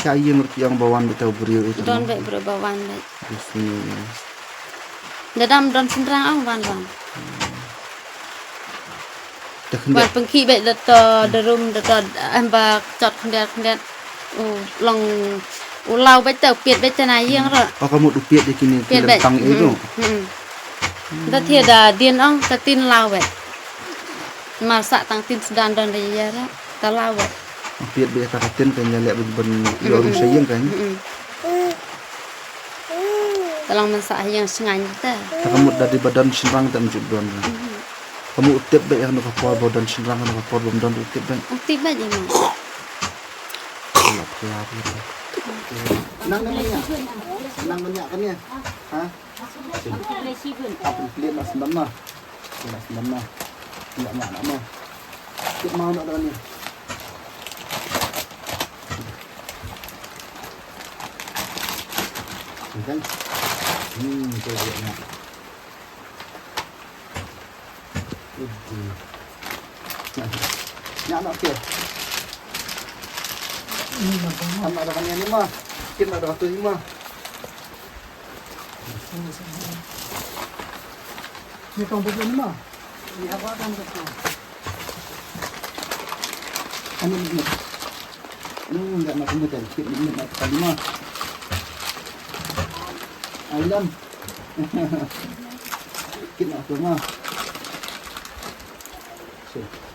saya ngerti yang bawaan betau beriu itu. Don baik berbawan baik. Bismillah. Dadam don sendrang ang wan. Dah Wan hendak pengki baik dato derum dato amba cot kendat. Long ulau baik tau piet baik tanah yang ro. oh kamu dupiat di kini Piet baik. tang itu. Dah tiada dien ang katin lau baik. Masak tang tin sedan don dia ra. Talau baik. Piat be kakatin kan nyalek ben orang sayang kan. Talang masak yang sengaja ta. Kamu dari badan senrang tak menjuk don. Kamu utip baik yang nak kapal badan senrang nak kapal badan utip baik. Ukti baik je mas. Kelap kelap gitu. Nang namanya. Nang banyak kan ya? Hah? Apa lihat mas mama? Mas mama. Tidak nak nama. Kita mau nak dengan ni. Kan? Itu dia nak. Nak nak ke? Anak ada kan yang ni mah. Kita ada waktu ni mah. Ni kau buat ni mah. Ni apa kan tu? Anu ni. Enggak nak kemudian. Kita ni nak kali mah. Ayam. Kita nak tu mah. So.